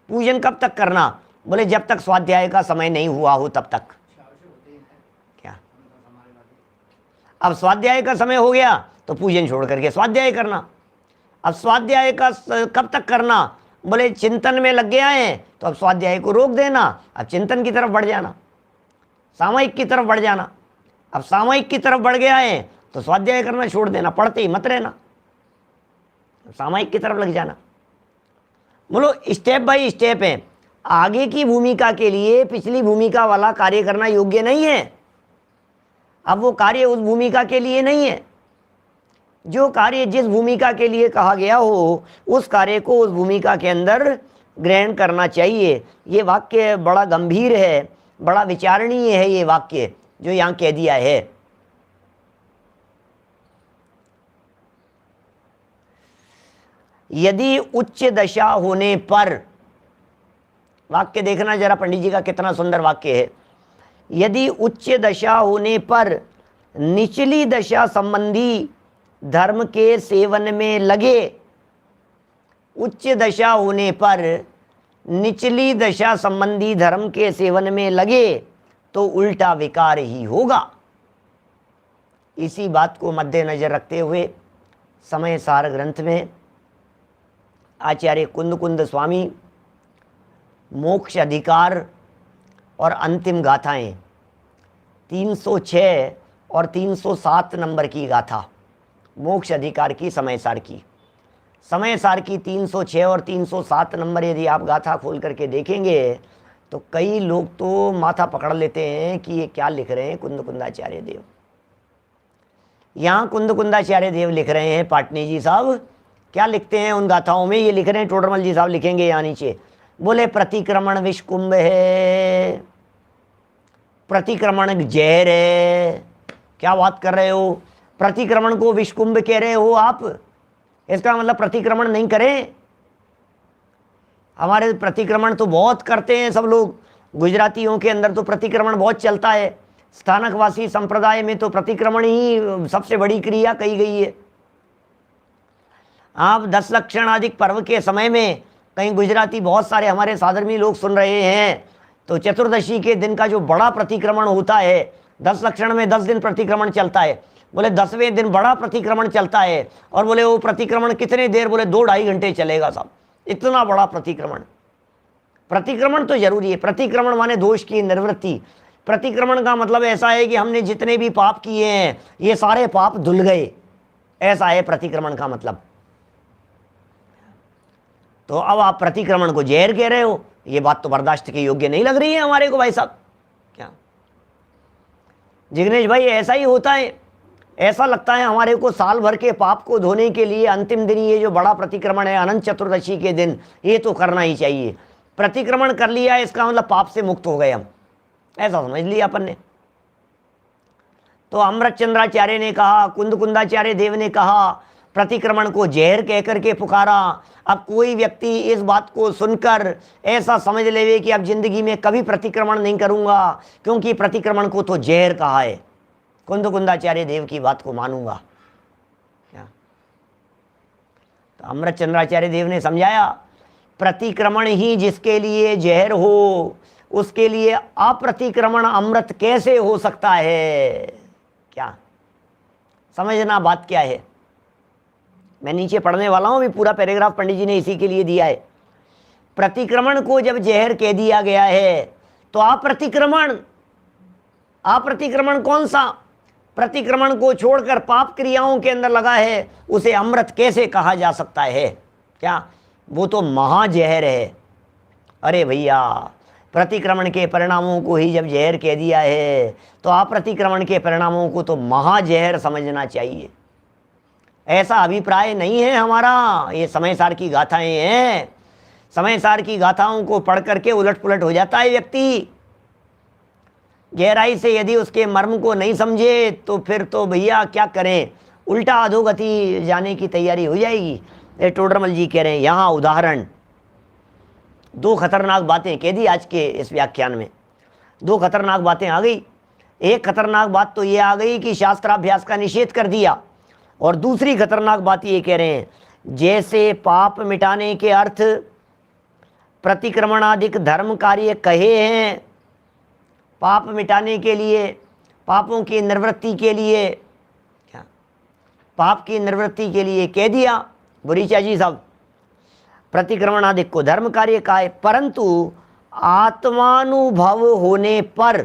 पूजन कब तक करना? बोले जब तक स्वाध्याय का समय नहीं हुआ हो तब तक। क्या? अब स्वाध्याय का समय हो गया तो पूजन छोड़ करके स्वाध्याय करना। अब स्वाध्याय का कब तक करना? बोले चिंतन में लग गया है तो अब स्वाध्याय को रोक देना, अब चिंतन की तरफ बढ़ जाना, सामयिक की तरफ बढ़ जाना। अब सामयिक की तरफ बढ़ गया है तो स्वाध्याय करना छोड़ देना, पढ़ते ही मत रहना, सामयिक की तरफ लग जाना। बोलो स्टेप बाय स्टेप है। आगे की भूमिका के लिए पिछली भूमिका वाला कार्य करना योग्य नहीं है। अब वो कार्य उस भूमिका के लिए नहीं है। जो कार्य जिस भूमिका के लिए कहा गया हो उस कार्य को उस भूमिका के अंदर ग्रहण करना चाहिए। ये वाक्य बड़ा गंभीर है, बड़ा विचारणीय है ये वाक्य जो यहाँ कह दिया है। यदि उच्च दशा होने पर, वाक्य देखना जरा पंडित जी का कितना सुंदर वाक्य है। यदि उच्च दशा होने पर निचली दशा संबंधी धर्म के सेवन में लगे, उच्च दशा होने पर निचली दशा संबंधी धर्म के सेवन में लगे तो उल्टा विकार ही होगा। इसी बात को मद्देनजर रखते हुए समय सार ग्रंथ में आचार्य कुंद स्वामी मोक्ष अधिकार और अंतिम गाथाएं 306 और 307 नंबर की गाथा, मोक्ष अधिकार की समय सार की 306 और 307 नंबर यदि आप गाथा खोल करके देखेंगे तो कई लोग तो माथा पकड़ लेते हैं कि ये क्या लिख रहे हैं कुंदाचार्य देव। यहाँ कुंदाचार्य देव लिख रहे हैं, पाटनी जी साहब क्या लिखते हैं उन गाथाओं में? ये लिख रहे हैं, टोडरमल जी साहब लिखेंगे यहाँ नीचे, बोले प्रतिक्रमण विष कुंभ है, प्रतिक्रमण जहर है। क्या बात कर रहे हो? प्रतिक्रमण को विष कुंभ कह रहे हो आप? इसका मतलब प्रतिक्रमण नहीं करें? हमारे प्रतिक्रमण तो बहुत करते हैं सब लोग, गुजरातियों के अंदर तो प्रतिक्रमण बहुत चलता है, स्थानकवासी संप्रदाय में तो प्रतिक्रमण ही सबसे बड़ी क्रिया कही गई है। आप 10 लक्षणाधिक पर्व के समय में कहीं गुजराती बहुत सारे हमारे साधर्मी लोग सुन रहे हैं तो चतुर्दशी के दिन का जो बड़ा प्रतिक्रमण होता है, 10 लक्षण में 10 दिन प्रतिक्रमण चलता है, बोले 10वें दिन बड़ा प्रतिक्रमण चलता है। और बोले वो प्रतिक्रमण कितने देर? बोले 2-2.5 घंटे चलेगा साहब, इतना बड़ा प्रतिक्रमण। प्रतिक्रमण तो जरूरी है। प्रतिक्रमण माने दोष की निवृत्ति। प्रतिक्रमण का मतलब ऐसा है कि हमने जितने भी पाप किए हैं ये सारे पाप धुल गए, ऐसा है प्रतिक्रमण का मतलब। तो अब आप प्रतिक्रमण को जहर कह रहे हो, ये बात तो बर्दाश्त के योग्य नहीं लग रही है हमारे को भाई साहब। क्या जिग्नेश भाई, ऐसा ही होता है? ऐसा लगता है हमारे को साल भर के पाप को धोने के लिए अंतिम दिन ये जो बड़ा प्रतिक्रमण है अनंत चतुर्दशी के दिन, ये तो करना ही चाहिए। प्रतिक्रमण कर लिया इसका मतलब पाप से मुक्त हो गए हम, ऐसा समझ लिया अपन ने। तो अमृत चंद्राचार्य ने कहा, कुंदाचार्य देव ने कहा, प्रतिक्रमण को जहर कह करके पुकारा। अब कोई व्यक्ति इस बात को सुनकर ऐसा समझ लेवे कि अब जिंदगी में कभी प्रतिक्रमण नहीं करूंगा क्योंकि प्रतिक्रमण को तो जहर कहा है, कुंदाचार्य देव की बात को मानूंगा क्या? तो अमृत चंद्राचार्य देव ने समझाया, प्रतिक्रमण ही जिसके लिए जहर हो उसके लिए अप्रतिक्रमण अमृत कैसे हो सकता है? क्या समझना बात क्या है? मैं नीचे पढ़ने वाला हूं, अभी पूरा पैराग्राफ पंडित जी ने इसी के लिए दिया है। प्रतिक्रमण को जब जहर कह दिया गया है तो अप्रतिक्रमण कौन सा? प्रतिक्रमण को छोड़कर पाप क्रियाओं के अंदर लगा है, उसे अमृत कैसे कहा जा सकता है? क्या? वो तो महाजहर है। अरे भैया, प्रतिक्रमण के परिणामों को ही जब जहर कह दिया है तो अप्रतिक्रमण के परिणामों को तो महाजहर समझना चाहिए। ऐसा अभिप्राय नहीं है हमारा। ये समय सार की गाथाएं हैं। समय सार की गाथाओं को पढ़ करके उलट पुलट हो जाता है व्यक्ति। गहराई से यदि उसके मर्म को नहीं समझे तो फिर तो भैया क्या करें, उल्टा अधोगति जाने की तैयारी हो जाएगी। ये टोडरमल जी कह रहे हैं, यहाँ उदाहरण 2 खतरनाक बातें कह दी आज के इस व्याख्यान में। 2 खतरनाक बातें आ गई। एक खतरनाक बात तो ये आ गई कि शास्त्राभ्यास का निषेध कर दिया, और दूसरी खतरनाक बात ये कह रहे हैं, जैसे पाप मिटाने के अर्थ प्रतिक्रमणादिक धर्म कार्य कहे हैं, पाप मिटाने के लिए, पापों की निवृत्ति के लिए, क्या पाप की निवृत्ति के लिए कह दिया बुरीचा जी साहब, प्रतिक्रमण आदि को धर्म कार्य का है, परंतु आत्मानुभव होने पर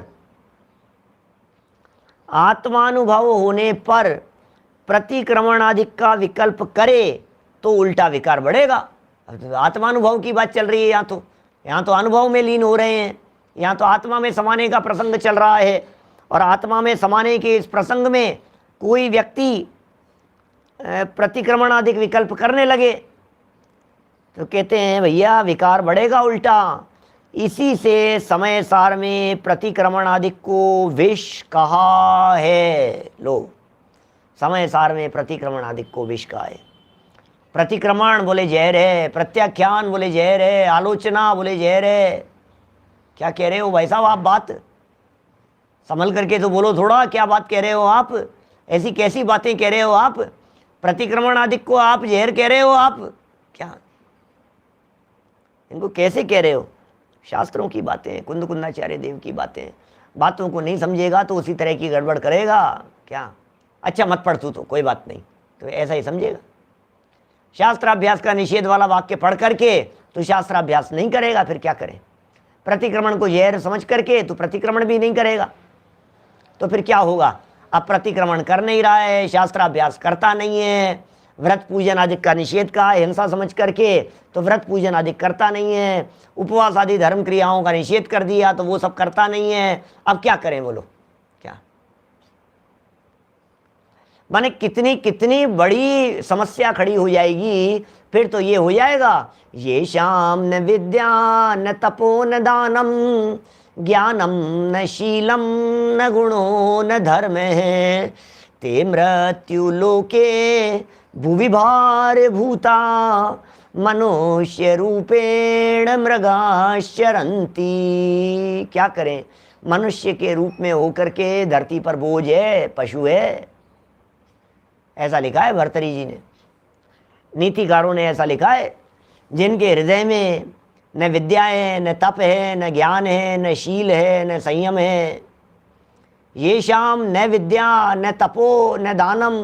प्रतिक्रमण आदि का विकल्प करे तो उल्टा विकार बढ़ेगा। आत्मानुभव की बात चल रही है, यहाँ तो अनुभव में लीन हो रहे हैं, यहाँ तो आत्मा में समाने का प्रसंग चल रहा है, और आत्मा में समाने के इस प्रसंग में कोई व्यक्ति प्रतिक्रमण आदि विकल्प करने लगे तो कहते हैं भैया विकार बढ़ेगा उल्टा। इसी से समय सार में प्रतिक्रमण आदि को विष कहा है। लो, समय सार में प्रतिक्रमण आदि को विष कहा है। प्रतिक्रमण बोले जहर है, प्रत्याख्यान बोले जहर है, आलोचना बोले जहर है। क्या कह रहे हो भाई साहब आप? बात संभल करके तो बोलो थोड़ा, क्या बात कह रहे हो आप? ऐसी कैसी बातें कह रहे हो आप? प्रतिक्रमण आदि को आप जहर कह रहे हो आप? क्या इनको कैसे कह रहे हो? शास्त्रों की बातें, कुंद कुंदाचार्य देव की बातें। बातों को नहीं समझेगा तो उसी तरह की गड़बड़ करेगा। क्या अच्छा मत पढ़ तू, तो कोई बात नहीं, तो ऐसा ही समझेगा। शास्त्राभ्यास का निषेध वाला वाक्य पढ़ करके तो शास्त्राभ्यास नहीं करेगा, फिर क्या करे? प्रतिक्रमण को जहर समझ करके तो प्रतिक्रमण भी नहीं करेगा, तो फिर क्या होगा? अब प्रतिक्रमण कर नहीं रहा है, शास्त्राभ्यास करता नहीं है, व्रत पूजन आदि का निषेध का हिंसा समझ करके तो व्रत पूजन आदि करता नहीं है, उपवास आदि धर्म क्रियाओं का निषेध कर दिया तो वो सब करता नहीं है। अब क्या करें बोलो? क्या माने कितनी कितनी बड़ी समस्या खड़ी हो जाएगी। फिर तो ये हो जाएगा, ये शाम न विद्या न तपो न दानम ज्ञानम न शीलम न गुणो न धर्म है ते मृत्यु लोके भुवि भार भूता मनुष्य रूपेण मृगाश्चरन्ति। क्या करें? मनुष्य के रूप में होकर के धरती पर बोझ है, पशु है। ऐसा लिखा है भर्तरी जी ने, नीतिकारों ने ऐसा लिखा है। जिनके हृदय में न विद्या है, न तप है, न ज्ञान है, न शील है, न संयम है, ये शाम न विद्या न तपो न दानम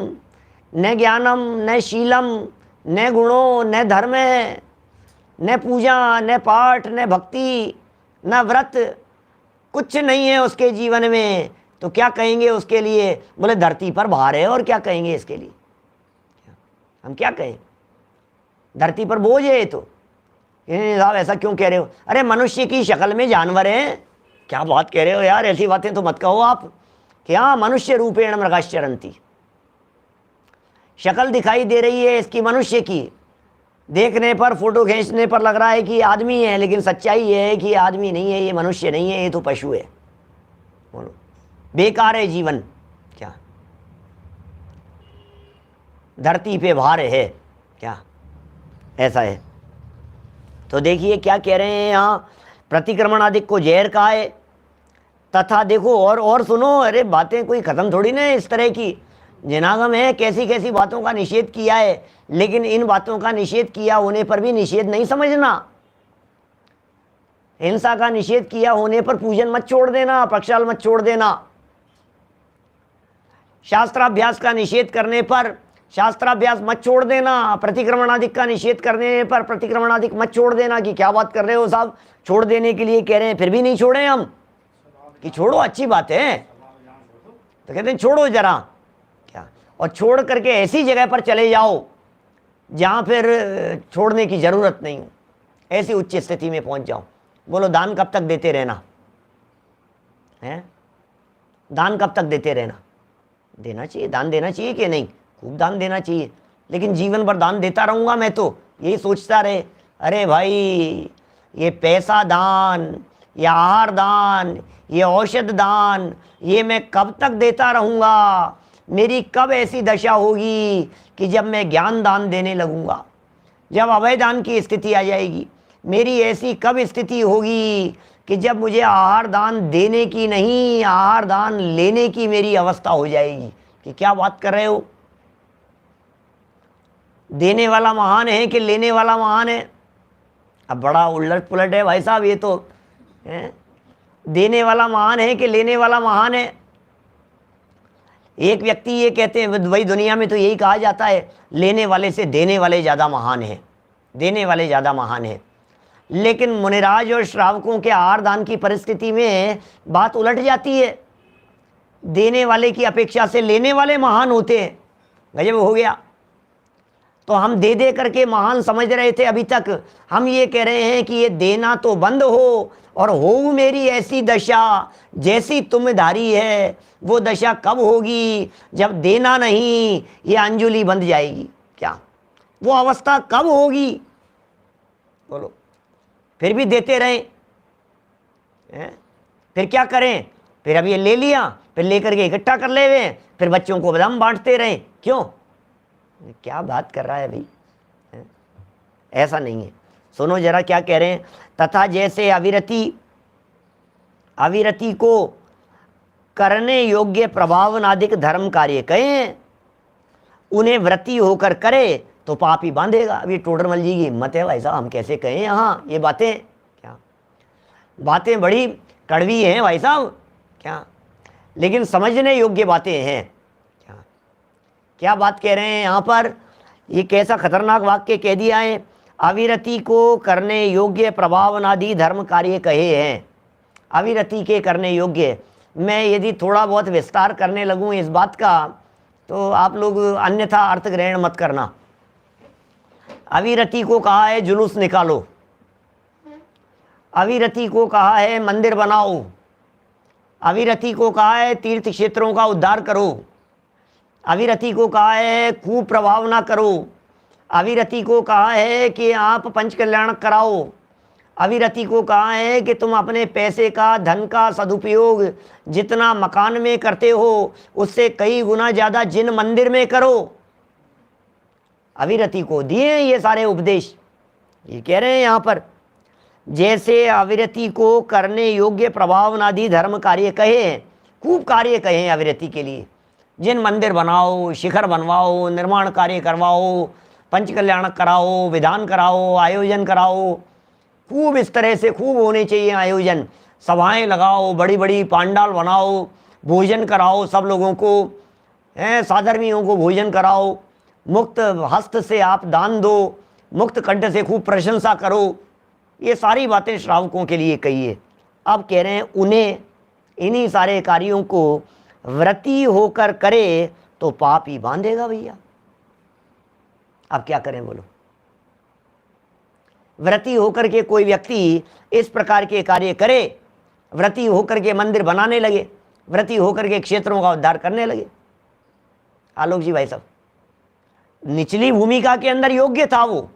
न ज्ञानम न शीलम न गुणों न धर्म, न पूजा न पाठ न भक्ति न व्रत, कुछ नहीं है उसके जीवन में, तो क्या कहेंगे उसके लिए? बोले धरती पर भार है, और क्या कहेंगे इसके लिए? हम क्या कहें? धरती पर बोझ है। तो साहब ऐसा क्यों कह रहे हो? अरे मनुष्य की शक्ल में जानवर है। क्या बात कह रहे हो यार? ऐसी बातें तो मत कहो आप। क्या मनुष्य रूपेण मृगाश्चरन्ति, शक्ल दिखाई दे रही है इसकी मनुष्य की, देखने पर फोटो खींचने पर लग रहा है कि आदमी है, लेकिन सच्चाई ये है कि ये आदमी नहीं है, ये मनुष्य नहीं है, ये तो पशु है। बोलो, बेकार है जीवन। क्या धरती पे भार है? क्या ऐसा है? तो देखिए क्या कह रहे हैं यहाँ, प्रतिक्रमण आदि को जहर कहा है। तथा देखो और सुनो, अरे बातें कोई खत्म थोड़ी ना है इस तरह की। जनागम है कैसी कैसी बातों का निषेध किया है, लेकिन इन बातों का निषेध किया होने पर भी निषेध नहीं समझना। हिंसा का निषेध किया होने पर पूजन मत छोड़ देना, प्रक्षाल मत छोड़ देना। शास्त्राभ्यास का निषेध करने पर शास्त्राभ्यास मत छोड़ देना, प्रतिक्रमणादिक का निषेध करने पर प्रतिक्रमणादिक मत छोड़ देना। कि क्या बात कर रहे हो साहब, छोड़ देने के लिए कह रहे हैं फिर भी नहीं छोड़े हम। कि छोड़ो अच्छी बात है, तो कहते हैं छोड़ो जरा क्या, और छोड़ करके ऐसी जगह पर चले जाओ जहाँ फिर छोड़ने की ज़रूरत नहीं हो, ऐसी उच्च स्थिति में पहुँच जाओ। बोलो दान कब तक देते रहना है? दान कब तक देते रहना? देना चाहिए, दान देना चाहिए कि नहीं? खूब दान देना चाहिए, लेकिन जीवन भर दान देता रहूँगा मैं तो यही सोचता रहे, अरे भाई ये पैसा दान, ये आहार दान, ये औषध दान, ये मैं कब तक देता रहूँगा? मेरी कब ऐसी दशा होगी कि जब मैं ज्ञान दान देने लगूँगा, जब अभय दान की स्थिति आ जाएगी? मेरी ऐसी कब स्थिति होगी कि जब मुझे आहार दान देने की नहीं, आहार दान लेने की मेरी अवस्था हो जाएगी? कि क्या बात कर रहे हो? देने वाला महान है कि लेने वाला महान है? अब बड़ा उलट पुलट है भाई साहब ये तो है? देने वाला महान है कि लेने वाला महान है? एक व्यक्ति ये कहते हैं, भाई दुनिया में तो यही कहा जाता है, लेने वाले से देने वाले ज़्यादा महान है, देने वाले ज़्यादा महान है। लेकिन मुनिराज और श्रावकों के आहार दान की परिस्थिति में बात उलट जाती है, देने वाले की अपेक्षा से लेने वाले महान होते हैं। गजब हो गया। तो हम दे दे करके महान समझ रहे थे अभी तक, हम ये कह रहे हैं कि ये देना तो बंद हो, और हो मेरी ऐसी दशा जैसी तुम धारी है, वो दशा कब होगी? जब देना नहीं, ये अंजुलि बंध जाएगी। क्या वो अवस्था कब होगी? बोलो। फिर भी देते रहें, फिर क्या करें? फिर अब ये ले लिया, फिर लेकर के इकट्ठा कर ले हुए, फिर बच्चों को बादाम बांटते रहें। क्यों? क्या बात कर रहा है भाई? ऐसा नहीं है। सुनो जरा क्या कह रहे हैं। तथा जैसे अविरति को करने योग्य प्रभावनादिक धर्म कार्य कहें, उन्हें व्रती होकर करे तो पाप ही बांधेगा। अभी टोडरमल जी की हिम्मत है भाई साहब, हम कैसे कहें यहाँ ये बातें? क्या बातें बड़ी कड़वी हैं भाई साहब, क्या लेकिन समझने योग्य बातें हैं। क्या बात कह रहे हैं यहाँ पर? ये कैसा खतरनाक वाक्य कह दिया है। अविरति को करने योग्य प्रभावनादि धर्म कार्य कहे हैं। अविरति के करने योग्य, मैं यदि थोड़ा बहुत विस्तार करने लगूं इस बात का तो आप लोग अन्यथा अर्थ ग्रहण मत करना। अविरति को कहा है जुलूस निकालो, अविरति को कहा है मंदिर बनाओ, अविरति को कहा है तीर्थ क्षेत्रों का उद्धार करो, अविरति को कहा है खूब प्रभावना करो, अविरति को कहा है कि आप पंच कल्याण कराओ, अविरति को कहा है कि तुम अपने पैसे का, धन का सदुपयोग जितना मकान में करते हो उससे कई गुना ज़्यादा जिन मंदिर में करो। अविरति को दिए ये सारे उपदेश। ये कह रहे हैं यहाँ पर, जैसे अविरति को करने योग्य प्रभावनादि धर्म कार्य कहे हैं, खूब कार्य कहे हैं अविरति के लिए। जिन मंदिर बनाओ, शिखर बनवाओ, निर्माण कार्य करवाओ, पंच कल्याण कराओ, विधान कराओ, आयोजन कराओ, खूब इस तरह से खूब होने चाहिए आयोजन। सभाएं लगाओ, बड़ी बड़ी पांडाल बनाओ, भोजन कराओ सब लोगों को, साधर्मियों को भोजन कराओ, मुक्त हस्त से आप दान दो, मुक्त कंठ से खूब प्रशंसा करो। ये सारी बातें श्रावकों के लिए कही है। अब कह रहे हैं उन्हें इन्हीं सारे कार्यों को व्रती होकर करे तो पाप ही बांधेगा भैया। अब क्या करें बोलो? व्रती होकर के कोई व्यक्ति इस प्रकार के कार्य करे, व्रती होकर के मंदिर बनाने लगे, व्रती होकर के क्षेत्रों का उद्धार करने लगे। आलोक जी भाई साहब, निचली भूमिका के अंदर योग्य था वो,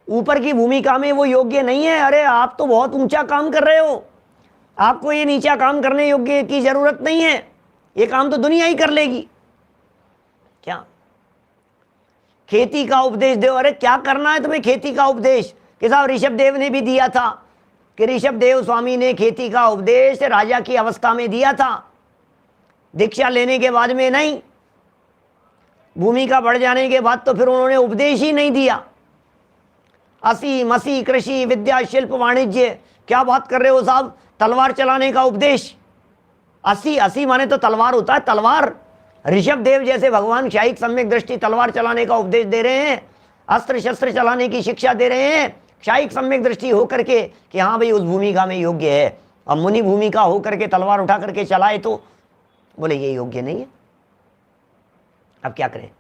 ऊपर की भूमिका में वो योग्य नहीं है। अरे आप तो बहुत ऊंचा काम कर रहे हो, आपको ये नीचा काम करने योग्य की जरूरत नहीं है, ये काम तो दुनिया ही कर लेगी। क्या खेती का उपदेश दो? अरे क्या करना है तुम्हें खेती का उपदेश? कि साहब ऋषभ देव ने भी दिया था, कि ऋषभ देव स्वामी ने खेती का उपदेश राजा की अवस्था में दिया था, दीक्षा लेने के बाद में नहीं, भूमिका बढ़ जाने के बाद तो फिर उन्होंने उपदेश ही नहीं दिया। असी मसी कृषि विद्या शिल्प वाणिज्य, क्या बात कर रहे हो साहब? तलवार चलाने का उपदेश। असी माने तो तलवार होता है, तलवार। ऋषभ देव जैसे भगवान शाहीक सम्यक दृष्टि तलवार चलाने का उपदेश दे रहे हैं, अस्त्र शस्त्र चलाने की शिक्षा दे रहे हैं, शाहीक सम्यक दृष्टि होकर के कि हाँ भाई उस भूमिका में योग्य है। अब मुनि भूमिका हो करके तलवार उठा करके चलाए तो बोले ये योग्य नहीं है। अब क्या करें?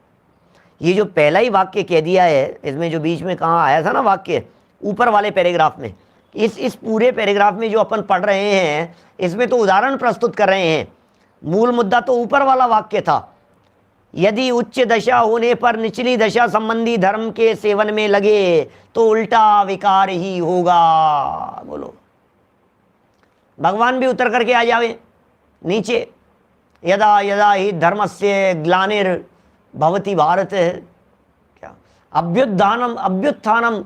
ये जो पहला ही वाक्य कह दिया है, इसमें जो बीच में कहाँ आया था ना वाक्य, ऊपर वाले पैराग्राफ में, इस पूरे पैराग्राफ में जो अपन पढ़ रहे हैं इसमें तो उदाहरण प्रस्तुत कर रहे हैं। मूल मुद्दा तो ऊपर वाला वाक्य था, यदि उच्च दशा होने पर निचली दशा संबंधी धर्म के सेवन में लगे तो उल्टा विकार ही होगा। बोलो, भगवान भी उतर करके आ जावे नीचे, यदा यदा ही धर्मस्य ग्लानिर्भवति भारत, क्या अभ्युत्थानम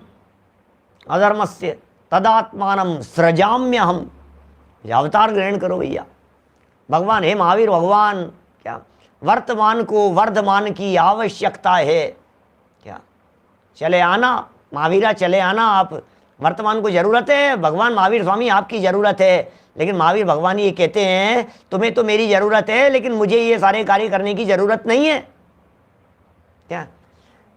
अधर्मस्य तदात्मानं सृजाम्यहम। अवतार ग्रहण करो भैया, भगवान हे महावीर भगवान, क्या वर्तमान को वर्धमान की आवश्यकता है, क्या चले आना महावीरा, चले आना, आप वर्तमान को जरूरत है, भगवान महावीर स्वामी आपकी जरूरत है। लेकिन महावीर भगवान ये कहते हैं तुम्हें तो मेरी जरूरत है लेकिन मुझे ये सारे कार्य करने की जरूरत नहीं है। क्या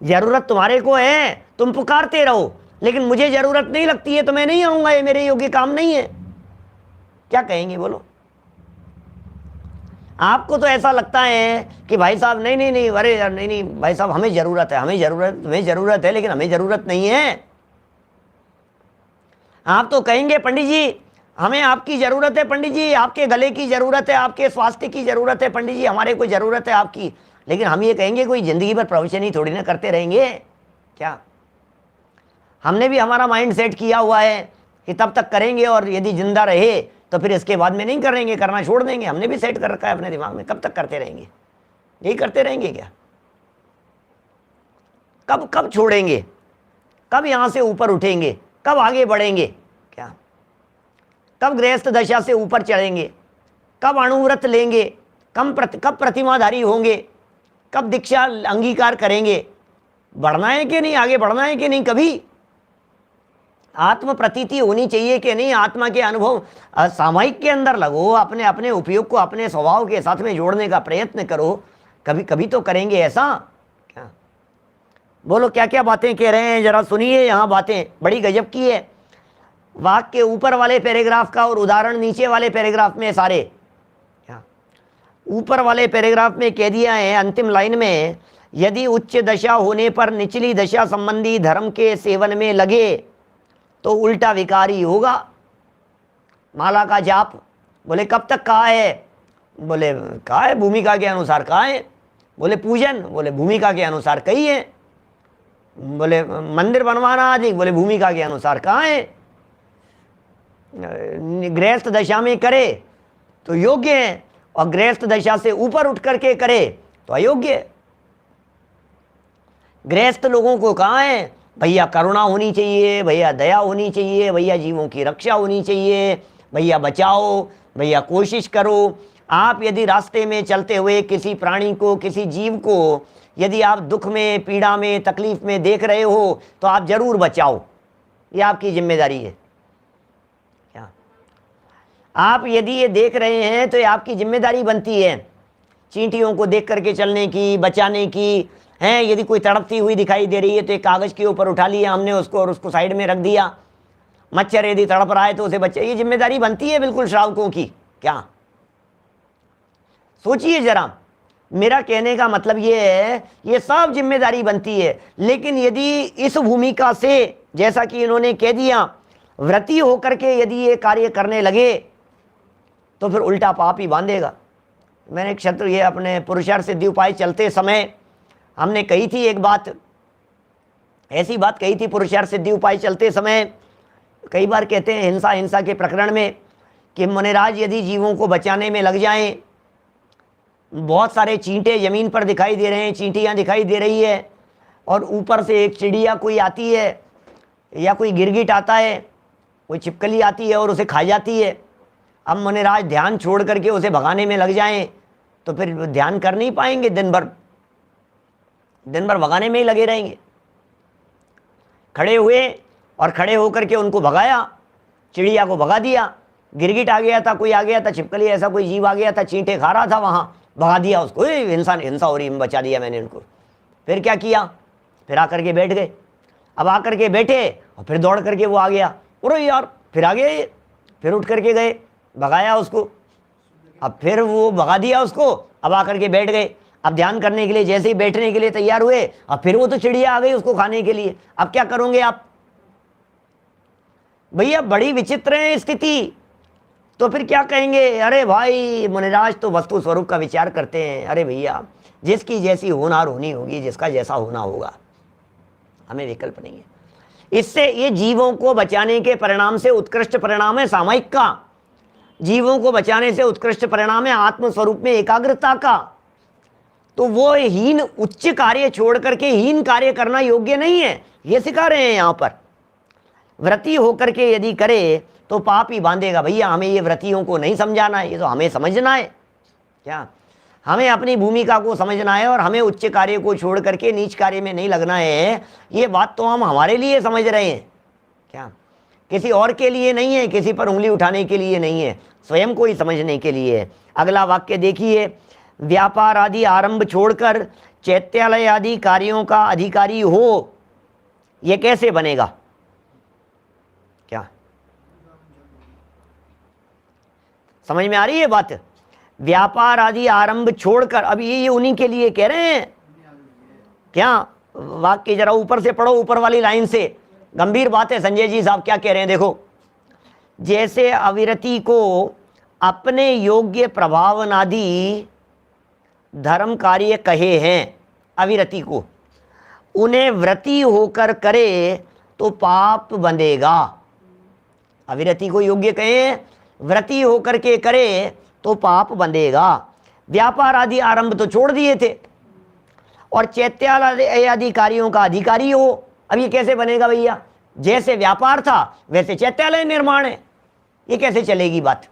जरूरत तुम्हारे को है, तुम पुकारते रहो, लेकिन मुझे जरूरत नहीं लगती है तो मैं नहीं आऊंगा, ये मेरे योग्य काम नहीं है। क्या कहेंगे बोलो? आपको तो ऐसा लगता है कि भाई साहब नहीं नहीं नहीं, अरे यार नहीं नहीं भाई साहब, हमें जरूरत है, हमें जरूरत है, लेकिन हमें जरूरत नहीं है। आप तो कहेंगे पंडित जी हमें आपकी जरूरत है, पंडित जी आपके गले की जरूरत है, आपके स्वास्थ्य की जरूरत है, पंडित जी हमारे को जरूरत है आपकी। लेकिन हम ये कहेंगे कोई जिंदगी भर प्रवचन ही थोड़ी ना करते रहेंगे। क्या हमने भी हमारा माइंड सेट किया हुआ है कि तब तक करेंगे और यदि जिंदा रहे तो फिर इसके बाद में नहीं करेंगे, करना छोड़ देंगे। हमने भी सेट कर रखा है अपने दिमाग में, कब तक करते रहेंगे? यही करते रहेंगे क्या? कब कब छोड़ेंगे? कब यहां से ऊपर उठेंगे? कब आगे बढ़ेंगे? क्या कब गृहस्थ दशा से ऊपर चढ़ेंगे? कब अणुव्रत लेंगे? कब प्रतिमाधारी होंगे? कब दीक्षा अंगीकार करेंगे? बढ़ना है कि नहीं, आगे बढ़ना है कि नहीं? कभी आत्म प्रतीति होनी चाहिए कि नहीं? आत्मा के अनुभव सामायिक के अंदर लगो, अपने अपने उपयोग को अपने स्वभाव के साथ में जोड़ने का प्रयत्न करो। कभी कभी तो करेंगे ऐसा। क्या बोलो, क्या क्या बातें कह रहे हैं, जरा सुनिए। यहाँ बातें बड़ी गजब की है। वाक्य ऊपर वाले पैराग्राफ का और उदाहरण नीचे वाले पैराग्राफ में सारे। क्या ऊपर वाले पैराग्राफ में कह दिया है अंतिम लाइन में, यदि उच्च दशा होने पर निचली दशा संबंधी धर्म के सेवन में लगे तो उल्टा विकारी होगा। माला का जाप, बोले कब तक कहा है? बोले कहा है भूमिका के अनुसार कहा है। बोले पूजन, बोले भूमिका के अनुसार कही है। बोले मंदिर बनवाना आदि, बोले भूमिका के अनुसार कहा है। गृहस्थ दशा में करे तो योग्य है और गृहस्थ दशा से ऊपर उठ करके करे तो अयोग्य है। गृहस्थ लोगों को कहा है भैया करुणा होनी चाहिए, भैया दया होनी चाहिए, भैया जीवों की रक्षा होनी चाहिए, भैया बचाओ, भैया कोशिश करो। आप यदि रास्ते में चलते हुए किसी प्राणी को, किसी जीव को यदि आप दुख में, पीड़ा में, तकलीफ में देख रहे हो तो आप जरूर बचाओ, ये आपकी जिम्मेदारी है। क्या आप यदि ये देख रहे हैं तो ये आपकी जिम्मेदारी बनती है चींटियों को देख करके चलने की, बचाने की। हैं यदि कोई तड़पती हुई दिखाई दे रही है तो एक कागज के ऊपर उठा लिया हमने उसको और उसको साइड में रख दिया। मच्छर यदि तड़प रहा है तो उसे बच्चे, ये जिम्मेदारी बनती है बिल्कुल श्रावकों की। क्या सोचिए जरा, मेरा कहने का मतलब ये है ये सब जिम्मेदारी बनती है। लेकिन यदि इस भूमिका से, जैसा कि इन्होंने कह दिया, व्रती होकर के यदि ये कार्य करने लगे तो फिर उल्टा पाप ही बांधेगा। मैंने क्षत्र ये अपने पुरुषार्थ सिद्धि उपाय चलते समय हमने कही थी एक बात, ऐसी बात कही थी पुरुषार्थ सिद्धि उपाय चलते समय। कई बार कहते हैं हिंसा के प्रकरण में कि मुनिराज यदि जीवों को बचाने में लग जाएं, बहुत सारे चींटे ज़मीन पर दिखाई दे रहे हैं, चींटियाँ दिखाई दे रही है और ऊपर से एक चिड़िया कोई आती है या कोई गिरगिट आता है, कोई छिपकली आती है और उसे खा जाती है। अब मुनिराज ध्यान छोड़ करके उसे भगाने में लग जाएं तो फिर ध्यान कर नहीं पाएंगे, दिन भर भगाने में ही लगे रहेंगे। खड़े हुए और खड़े होकर के उनको भगाया, चिड़िया को भगा दिया, गिरगिट आ गया था, कोई आ गया था, छिपकली ऐसा कोई जीव आ गया था, चींटे खा रहा था, वहाँ भगा दिया उसको, हिंसा हो रही, बचा दिया मैंने उनको। फिर क्या किया? फिर आकर के बैठ गए। अब आकर के बैठे और फिर दौड़ करके वो आ गया, अरे यार फिर आ गए, फिर उठ करके गए, भगाया उसको, अब फिर वो भगा दिया उसको, अब आकर के बैठ गए। अब ध्यान करने के लिए जैसे ही बैठने के लिए तैयार हुए, अब फिर वो तो चिड़िया आ गई उसको खाने के लिए। अब क्या करोगे आप भैया? बड़ी विचित्र है स्थिति। तो फिर क्या कहेंगे? अरे भाई मुनिराज तो वस्तु स्वरूप का विचार करते हैं। अरे भैया, जिसकी जैसी होनार होनी होगी, जिसका जैसा होना होगा, हमें विकल्प नहीं है। इससे ये जीवों को बचाने के परिणाम से उत्कृष्ट परिणाम है सामयिक का। जीवों को बचाने से उत्कृष्ट परिणाम है आत्म स्वरूप में एकाग्रता का। तो वो हीन उच्च कार्य छोड़ करके हीन कार्य करना योग्य नहीं है, ये सिखा रहे हैं यहां पर। व्रती होकर के यदि करे तो पाप ही बांधेगा। भैया हमें ये व्रतियों को नहीं समझाना है, ये तो हमें समझना है। क्या? हमें अपनी भूमिका को समझना है और हमें उच्च कार्य को छोड़ करके नीच कार्य में नहीं लगना है। ये बात तो हम हमारे लिए समझ रहे हैं, क्या किसी और के लिए नहीं है, किसी पर उंगली उठाने के लिए नहीं है, स्वयं को ही समझने के लिए है। अगला वाक्य देखिए, व्यापार आदि आरंभ छोड़कर चैत्यालय आदि कार्यों का अधिकारी हो, यह कैसे बनेगा? क्या समझ में आ रही है बात? व्यापार आदि आरंभ छोड़कर, अब ये उन्हीं के लिए कह रहे हैं। क्या वाक्य जरा ऊपर से पढ़ो, ऊपर वाली लाइन से, गंभीर बात है। संजय जी साहब क्या कह रहे हैं देखो, जैसे अविरति को अपने योग्य प्रभावनादि धर्म कार्य कहे हैं, अविरति को, उन्हें व्रती होकर करे तो पाप बंधेगा। अविरति को योग्य कहे, व्रती होकर के करे तो पाप बंधेगा। व्यापार आदि आरंभ तो छोड़ दिए थे और चैत्यालय आदि कार्यों का अधिकारी हो। अब ये कैसे बनेगा भैया? जैसे व्यापार था वैसे चैत्यालय निर्माण है, ये कैसे चलेगी बात?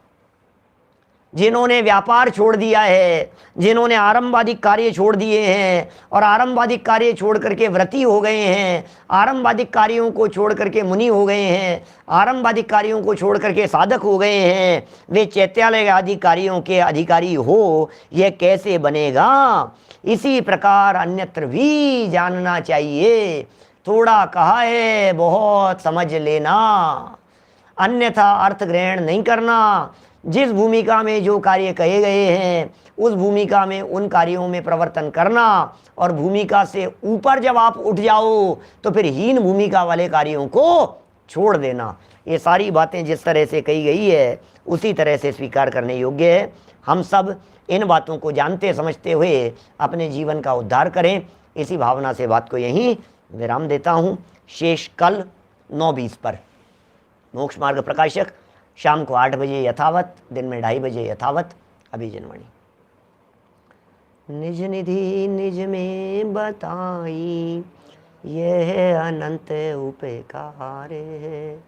जिन्होंने व्यापार छोड़ दिया है, जिन्होंने आरंभवादिक कार्य छोड़ दिए हैं और आरंभवादिक कार्य छोड़ करके व्रती हो गए हैं, आरंभवादिक कार्यों को छोड़ करके मुनि हो गए हैं, आरंभवादिक कार्यों को छोड़ करके साधक हो गए हैं, वे चैत्यालय आदि कार्यों के अधिकारी हो, यह कैसे बनेगा? इसी प्रकार अन्यत्र भी जानना चाहिए। थोड़ा कहा है, बहुत समझ लेना, अन्यथा अर्थ ग्रहण नहीं करना। जिस भूमिका में जो कार्य कहे गए हैं उस भूमिका में उन कार्यों में प्रवर्तन करना, और भूमिका से ऊपर जब आप उठ जाओ तो फिर हीन भूमिका वाले कार्यों को छोड़ देना। ये सारी बातें जिस तरह से कही गई है उसी तरह से स्वीकार करने योग्य है। हम सब इन बातों को जानते समझते हुए अपने जीवन का उद्धार करें, इसी भावना से बात को यहीं विराम देता हूँ। शेष कल 9:20 पर। मोक्ष मार्ग प्रकाशक शाम को 8 बजे यथावत, दिन में 2:30 बजे यथावत। अभिजनवाणी। निज निधि निज में बताई, यह अनंत उपकार है,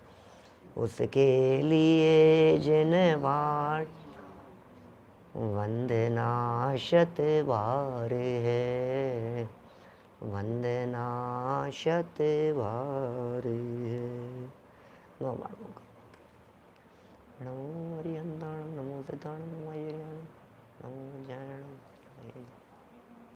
उसके लिए जिन बार वंदना शत बार है, वंदना शत बार है। नमो हरिहंताणं नमो सिद्धाणं नमो जैनम।